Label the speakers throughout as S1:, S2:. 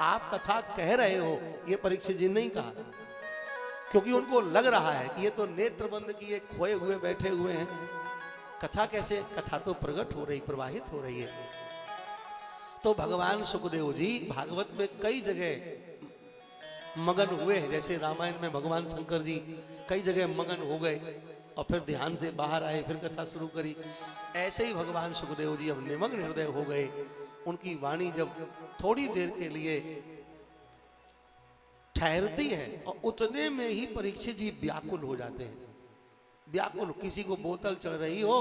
S1: आप कथा कह रहे हो, ये परीक्षित जी नहीं कहा, क्योंकि उनको लग रहा है कि ये तो नेत्र बंद किए खोए हुए बैठे हुए हैं, कथा कैसे, कथा तो प्रकट हो रही, प्रवाहित हो रही है। तो भगवान सुखदेव जी भागवत में कई जगह मगन हुए हैं, जैसे रामायण में भगवान शंकर जी कई जगह मगन हो गए और फिर ध्यान से बाहर आए, फिर कथा शुरू करी। ऐसे ही भगवान सुखदेव जी अब निमग्न हृदय हो गए। उनकी वाणी जब थोड़ी देर के लिए ठहरती है और उतने में ही परीक्षित जी व्याकुल हो जाते हैं। व्याकुल, किसी को बोतल चढ़ रही हो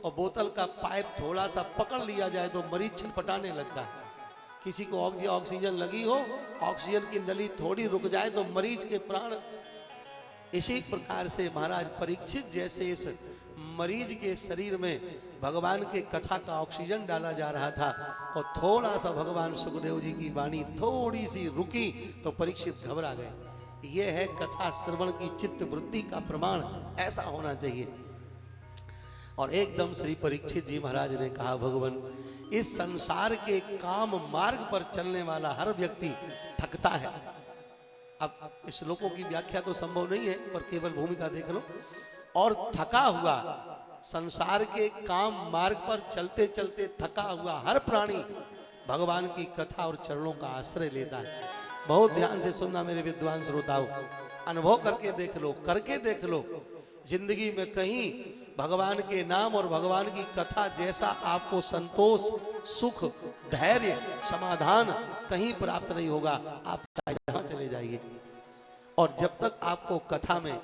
S1: और बोतल का पाइप थोड़ा सा पकड़ लिया जाए तो मरीज छटपटाने लगता है। किसी को ऑक्सीजन लगी हो, ऑक्सीजन की नली थोड़ी रुक जाए तो मरीज के प्राण। इसी प्रकार से महाराज परीक्षित जैसे इस मरीज के शरीर में भगवान के कथा का ऑक्सीजन डाला जा रहा था और थोड़ा सा भगवान सुखदेव जी की वाणी थोड़ी सी रुकी तो परीक्षित घबरा गए। यह है कथा श्रवण की चित्त वृत्ति का प्रमाण, ऐसा होना चाहिए। और एकदम श्री परीक्षित जी महाराज ने कहा, भगवान इस संसार के काम मार्ग पर चलने वाला हर व्यक्ति थकता है। अब इस श्लोकों की व्याख्या तो संभव नहीं है, पर केवल भूमिका देख लो। और थका हुआ, संसार के काम मार्ग पर चलते चलते थका हुआ हर प्राणी भगवान की कथा और चरणों का आश्रय लेता है। बहुत ध्यान से सुनना मेरे विद्वान श्रोताओं, अनुभव करके देख लो, करके देख लो। जिंदगी में कहीं भगवान के नाम और भगवान की कथा जैसा आपको संतोष, सुख, धैर्य, समाधान कहीं प्राप्त नहीं होगा। आप जहां चले जाइए, और जब तक आपको कथा में,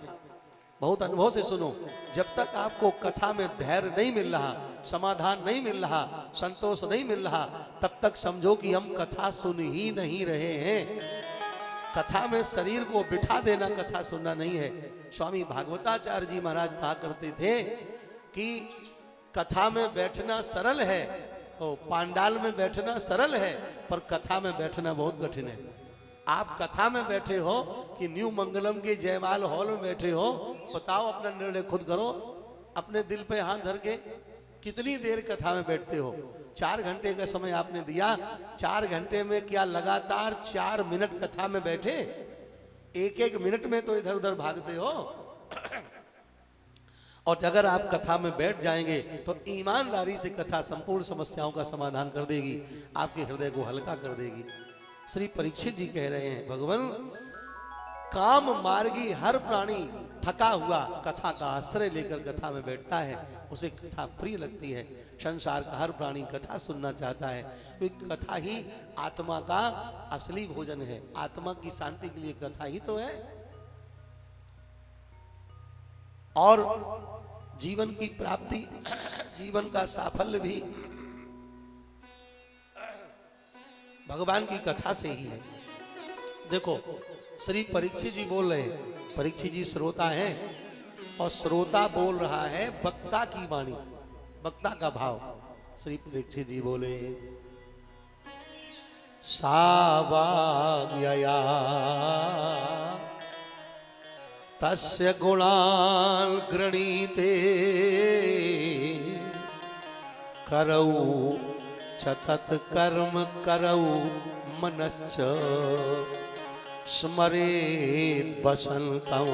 S1: बहुत अनुभव से सुनो, जब तक आपको कथा में धैर्य नहीं मिल रहा, समाधान नहीं मिल रहा, संतोष नहीं मिल रहा, तब तक समझो कि हम कथा सुन ही नहीं रहे हैं। कथा में शरीर को बिठा देना कथा सुनना नहीं है। स्वामी भागवताचार्य जी महाराज कहा करते थे कि कथा में बैठना सरल है, और पांडाल में बैठना सरल है, पर कथा में बैठना बहुत कठिन है। आप कथा में बैठे हो कि न्यू मंगलम के जयमाल हॉल में बैठे हो, बताओ, अपना निर्णय खुद करो। अपने दिल पे हाथ धर के कितनी देर कथा में बैठते हो? 4 घंटे का समय आपने दिया, 4 घंटे में क्या लगातार 4 मिनट कथा में बैठे? एक एक मिनट में तो इधर उधर भागते हो। और अगर आप कथा में बैठ जाएंगे तो ईमानदारी से कथा संपूर्ण समस्याओं का समाधान कर देगी, आपके हृदय को हल्का कर देगी। श्री परीक्षित जी कह रहे हैं, भगवान काम मार्गी हर प्राणी थका हुआ कथा का आश्रय लेकर कथा में बैठता है, उसे कथा प्रिय लगती है। संसार का हर प्राणी कथा सुनना चाहता है, क्योंकि कथा ही आत्मा का असली भोजन है। आत्मा की शांति के लिए कथा ही तो है। और जीवन की प्राप्ति, जीवन का साफल्य भी भगवान की कथा से ही है। देखो, श्री परीक्षित जी बोल रहे हैं, परीक्षित जी श्रोता हैं और श्रोता बोल रहा है वक्ता की वाणी, वक्ता का भाव। श्री परीक्षित जी बोले, सावाग्यया तस्य गुणान् गृणीते करौ च तत्कर्म करौ मनश्च स्मरेत् वसन्तं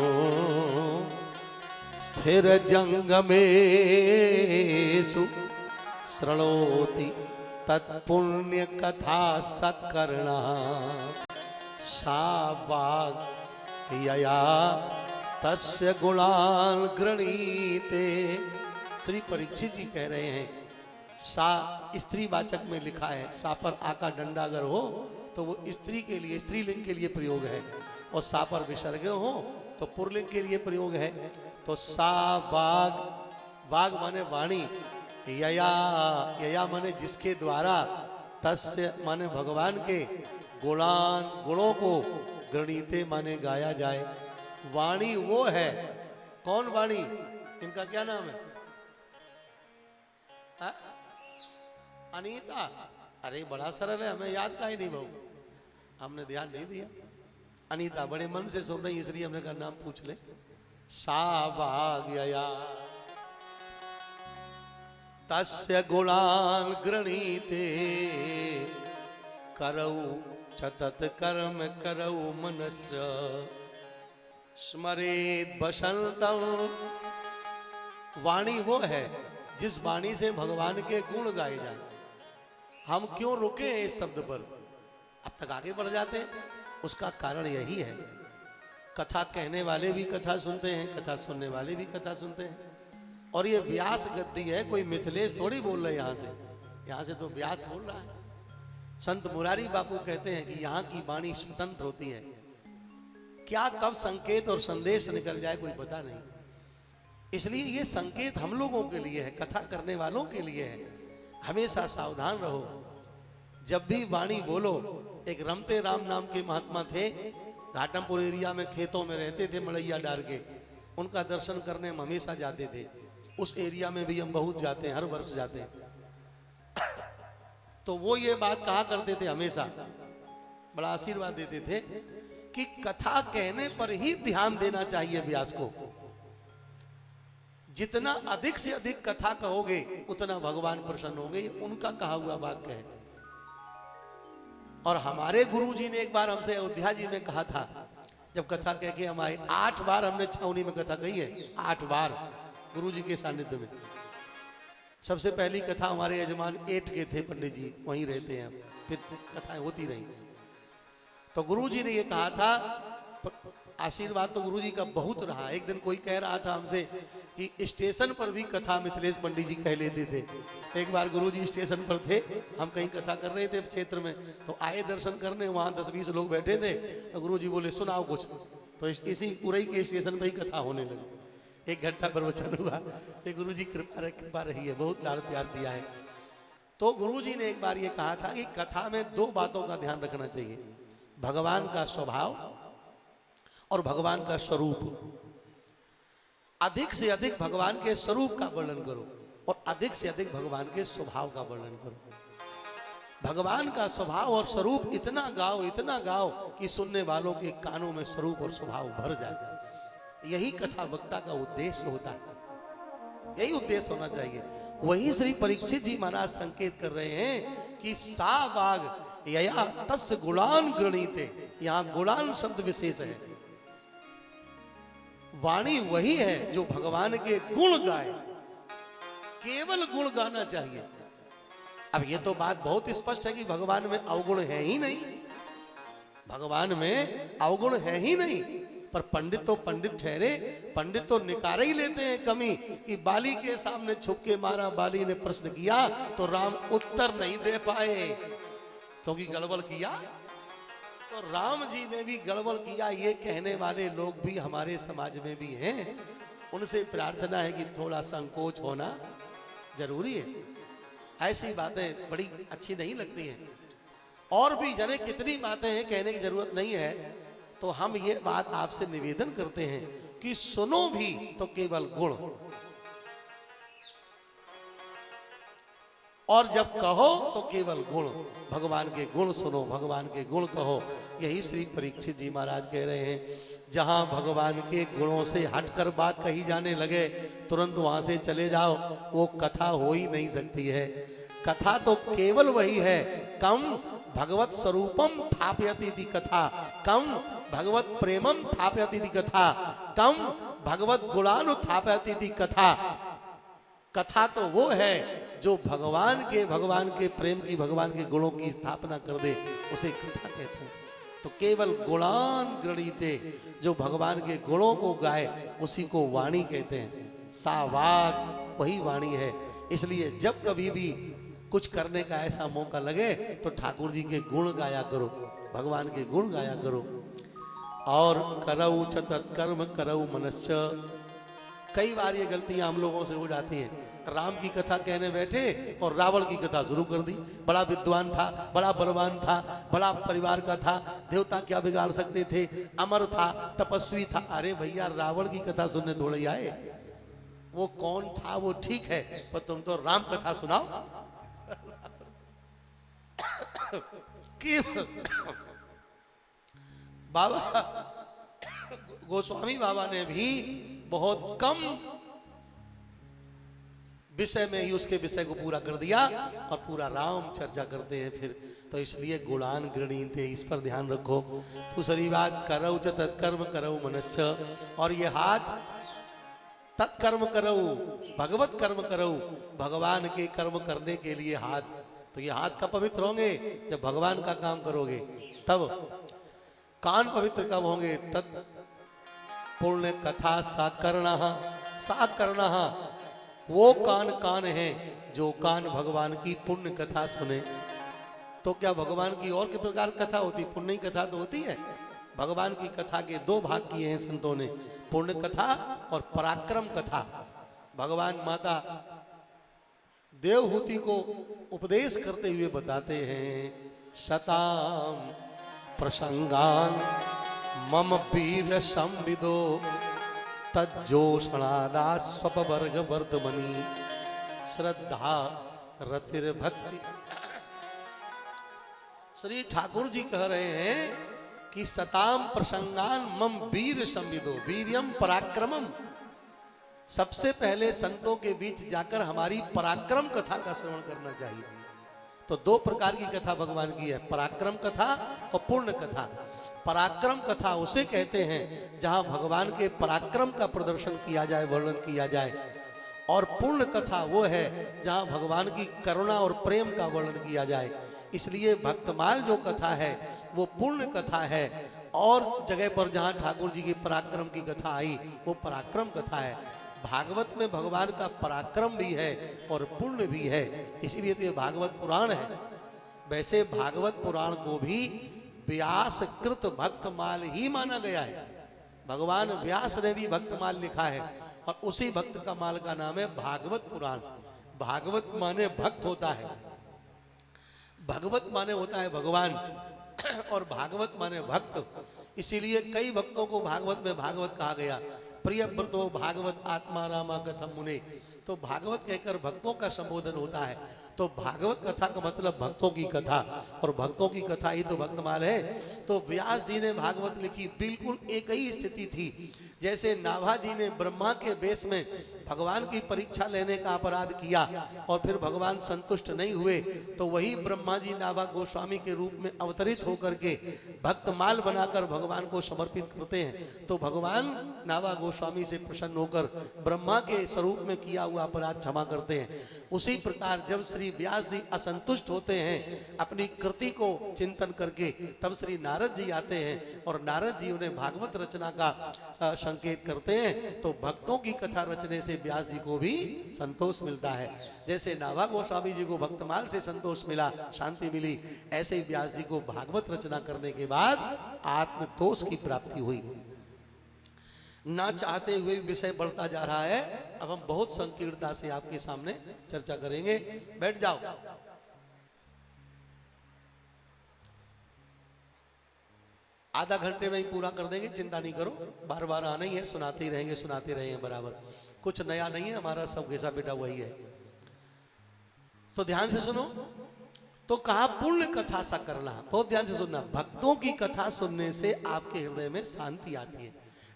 S1: स्थिर जंगमेषु शृणोति तत्पुण्य कथा सत्कर्णा सा वाग्यया तस्य गुणान् गृणीते। श्री परीक्षित जी कह रहे हैं, सा स्त्री वाचक में लिखा है, सा पर आ का डंडा अगर हो तो वो स्त्री के लिए, स्त्रीलिंग के लिए प्रयोग है, और सा पर विसर्ग हो तो पुरलिंग के लिए प्रयोग है। तो सा वाग, वाग माने वाणी, यया, यया माने जिसके द्वारा, तस्य माने भगवान के, गुणान गुणों को, गृणीते माने गाया जाए। वाणी वो है, कौन वाणी? इनका क्या नाम है? हा? अनीता। अरे बड़ा सरल है, हमें याद का ही नहीं बहु, हमने ध्यान नहीं दिया। अनीता बड़े मन से सुन रही, इसलिए हमने कहा नाम पूछ ले। सा भाग्यया तस्य गुणान् गृणीते करौ सतत कर्म करऊ मनस्य स्मरेत बसंतम। वाणी वो है जिस वाणी से भगवान के गुण गाए जाए। हम क्यों रुके इस शब्द पर, अब तक आगे बढ़ जाते हैं। उसका कारण यही है, कथा कहने वाले भी कथा सुनते हैं, कथा सुनने वाले भी कथा सुनते हैं। और ये व्यास गद्दी है, कोई मिथिलेश थोड़ी बोल रहे यहाँ से तो व्यास बोल रहा है। संत मुरारी बापू कहते हैं कि यहाँ की वाणी स्वतंत्र होती है, क्या कब संकेत और संदेश निकल जाए कोई पता नहीं। इसलिए ये संकेत हम लोगों के लिए है, कथा करने वालों के लिए है। हमेशा सावधान रहो, जब भी वाणी बोलो। एक रमते राम नाम के महात्मा थे, घाटमपुर एरिया में खेतों में रहते थे, मड़ैया डार के। उनका दर्शन करने हम हमेशा जाते थे। उस एरिया में भी हम बहुत जाते हैं, हर वर्ष जाते हैं। तो वो ये बात कहा करते थे हमेशा, बड़ा आशीर्वाद देते थे कि कथा कहने पर ही ध्यान देना चाहिए व्यास को। जितना अधिक से अधिक कथा कहोगे उतना भगवान प्रसन्न होंगे, ये उनका कहा हुआ वाक्य है। और हमारे गुरुजी ने एक बार हमसे अयोध्या जी में कहा था, जब कथा कह के हम आए, 8 बार हमने छावनी में कथा कही है, 8 बार गुरुजी के सानिध्य में। सबसे पहली कथा हमारे यजमान 8 के थे, पंडित जी वहीं रहते हैं, फिर कथाएं होती रही। तो गुरुजी ने ये कहा था, आशीर्वाद तो गुरुजी का बहुत रहा। एक दिन कोई कह रहा था हमसे कि स्टेशन पर भी कथा मिथिलेश पंडित जी कह लेते थे। एक बार गुरुजी स्टेशन पर थे, हम कहीं कथा कर रहे थे क्षेत्र में, तो आए दर्शन करने, वहां 10-20 लोग बैठे थे। तो गुरुजी बोले सुनाओ कुछ, तो इसी उरई के स्टेशन पर ही कथा होने लगी। 1 घंटा प्रवचन हुआ। तो गुरुजी कृपा रही है, बहुत लाड़ प्यार दिया है। तो गुरुजी ने एक बार ये कहा था कि कथा में 2 बातों का ध्यान रखना चाहिए, भगवान का स्वभाव और भगवान का स्वरूप। अधिक से अधिक भगवान के स्वरूप का वर्णन करो और अधिक से अधिक भगवान के स्वभाव का वर्णन करो। भगवान का स्वभाव और स्वरूप इतना गाओ कि सुनने वालों के कानों में स्वरूप और स्वभाव भर जाए। यही कथा वक्ता का उद्देश्य होता है, यही उद्देश्य होना चाहिए। वही श्री परीक्षित जी महाराज संकेत कर रहे हैं कि सा वाग यया तस् गुणान गृणीते। यहां गुणान शब्द विशेष है। वाणी वही है जो भगवान के गुण गाए, केवल गुण गाना चाहिए। अब ये तो बात बहुत स्पष्ट है कि भगवान में अवगुण है ही नहीं, भगवान में अवगुण है ही नहीं। पर पंडित तो पंडित ठहरे, पंडित तो निकारे ही लेते हैं कमी कि बाली के सामने छुप के मारा, बाली ने प्रश्न किया तो राम उत्तर नहीं दे पाए क्योंकि गड़बड़ किया। तो राम जी ने भी गड़बड़ किया, ये कहने वाले लोग भी हमारे समाज में भी हैं। उनसे प्रार्थना है कि थोड़ा संकोच होना जरूरी है। ऐसी बातें बड़ी अच्छी नहीं लगती हैं। और भी जाने कितनी बातें हैं, कहने की जरूरत नहीं है। तो हम ये बात आपसे निवेदन करते हैं कि सुनो भी तो केवल गुण, और जब कहो तो केवल गुण। भगवान के गुण सुनो, भगवान के गुण कहो। यही श्री परीक्षित जी महाराज कह रहे हैं। जहां भगवान के गुणों से हटकर बात कही जाने लगे तुरंत वहां से चले जाओ, वो कथा हो ही नहीं सकती है। कथा तो केवल वही है, कम भगवत स्वरूपम थापयति इति कथा, कम भगवत प्रेमम थापयति इति कथा, कम भगवत गुणानुथापयति इति कथा। कथा तो वो है जो भगवान के प्रेम की, भगवान के गुणों की स्थापना कर दे, उसे कथा कहते हैं। तो केवल गुणान गृणीते, जो भगवान के गुणों को गाए उसी को वाणी कहते हैं। सा वाग वही वाणी है। इसलिए जब कभी भी कुछ करने का ऐसा मौका लगे तो ठाकुर जी के गुण गाया करो, भगवान के गुण गाया करो। और करऊ च तत्कर्म करऊ मनस्य। कई बार ये गलतियां हम लोगों से हो जाती हैं। राम की कथा कहने बैठे और रावण की कथा शुरू कर दी। बड़ा विद्वान था, बड़ा बलवान था, बड़ा परिवार का था, देवता क्या बिगाड़ सकते थे, अमर था, तपस्वी था। अरे भैया, रावण की कथा सुनने थोड़े आए, वो कौन था वो ठीक है, पर तुम तो राम कथा सुनाओ। बाबा गोस्वामी बाबा ने भी बहुत कम विषय में ही उसके विषय को पूरा कर दिया और पूरा राम चर्चा करते हैं फिर। तो इसलिए गुणान गृणीते, इस पर ध्यान रखो। दूसरी बात, करौ च तत्कर्म करौ मनुष्य, और ये हाथ तत्कर्म करौ, भगवत कर्म करौ, भगवान के कर्म करने के लिए हाथ। तो ये हाथ कब पवित्र होंगे? जब भगवान का काम करोगे तब। कान पवित्र कब होंगे? तत् पुण्य कथा सा करना, वो कान है जो कान भगवान की पुण्य कथा सुने। तो क्या भगवान की और के प्रकार कथा होती? पुण्य कथा तो होती है। भगवान की कथा के दो भाग किए हैं संतों ने, पुण्य कथा और पराक्रम कथा। भगवान माता देवहूति को उपदेश करते हुए बताते हैं, शताम प्रसंगान मम वीर संविदो तज्जोषणादा स्वपवर्ग वर्धमनी श्रद्धा रतिर भक्ति। श्री ठाकुर जी कह रहे हैं कि सताम प्रसंगान मम वीर संविदो, वीर्यम पराक्रमम। सबसे पहले संतों के बीच जाकर हमारी पराक्रम कथा का श्रवण करना चाहिए। तो दो प्रकार की कथा भगवान की है, पराक्रम कथा और पूर्ण कथा। पराक्रम कथा उसे कहते हैं जहां भगवान के पराक्रम का प्रदर्शन किया जाए, वर्णन किया जाए। और पूर्ण कथा वो है जहां भगवान की करुणा और प्रेम का वर्णन किया जाए। इसलिए भक्तमाल जो कथा है वो पूर्ण कथा है, और जगह पर जहां ठाकुर जी की पराक्रम की कथा आई वो पराक्रम कथा है। भागवत में भगवान का पराक्रम भी है और पुण्य भी है, इसलिए तो ये भागवत पुराण है। वैसे भागवत पुराण को भी व्यास कृत भक्तमाल ही माना गया है। भगवान व्यास ने भी भक्तमाल लिखा है, और उसी भक्त का माल का नाम है भागवत पुराण। भागवत माने भक्त होता है, भगवत माने होता है भगवान, और भागवत माने भक्त। इसीलिए कई भक्तों को भागवत में भागवत कहा गया। प्रियव्रतो भागवत आत्मा रामा कथम मुने, तो भागवत कहकर भक्तों का संबोधन होता है। तो भागवत कथा का मतलब भक्तों की कथा, और भक्तों की कथा ही तो भक्तमाल है। तो व्यास जी ने भागवत लिखी, बिल्कुल एक ही स्थिति थी जैसे नाभा जी ने ब्रह्मा के बेस में भगवान की परीक्षा लेने का अपराध किया और फिर भगवान संतुष्ट नहीं हुए, तो वही ब्रह्मा जी नाभा गोस्वामी के रूप में अवतरित होकर के भक्तमाल बनाकर भगवान को समर्पित करते हैं। तो भगवान नाभा गोस्वामी से प्रसन्न होकर ब्रह्मा के स्वरूप में किया हुआ अपराध क्षमा करते हैं। उसी प्रकार जब श्री व्यास जी असंतुष्ट होते हैं अपनी कृति को चिंतन करके, तब श्री नारद जी आते हैं और नारद जी उन्हें भागवत रचना का संकेत करते हैं। तो भक्तों की कथा रचने से व्यास जी को भी संतोष मिलता है। जैसे नाभा गोस्वामी जी को भक्तमाल से संतोष मिला, शांति मिली, ऐसे ही व्यास जी को भागवत रचना करने के बाद आत्मतोष की प्राप्ति हुई। ना चाहते हुए विषय बढ़ता जा रहा है। अब हम बहुत संकीर्णता से आपके सामने चर्चा करेंगे। बैठ जाओ। आधा घंटे में ही पूरा कर देंगे, चिंता नहीं करो। बार बार आना ही है, सुनाते ही रहेंगे, सुनाते रहेंगे बराबर। कुछ नया नहीं है, हमारा सब घिसा बेटा वही है। तो ध्यान से सुनो। तो कहा पुण्य कथा सा करना, बहुत ध्यान से सुनना। भक्तों की कथा सुनने से आपके हृदय में शांति आती है।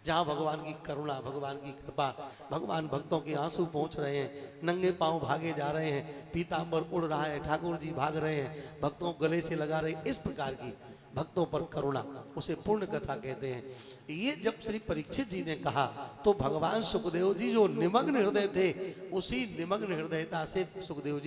S1: जहां भगवान की करुणा, भगवान की कृपा, भगवान भक्तों के आंसू पहुंच रहे हैं, नंगे पांव भागे जा रहे हैं, पीतांबर उड़ रहा है, ठाकुर जी भाग रहे हैं, भक्तों को गले से लगा रहे हैं, इस प्रकार की भक्तों पर करुणा, उसे पूर्ण कथा कहते हैं। ये जब श्री परीक्षित जी ने कहा तो भगवान सुखदेव जी जो निमग्न हृदय थे, उसी निमग्न हृदयता से सुखदेव जी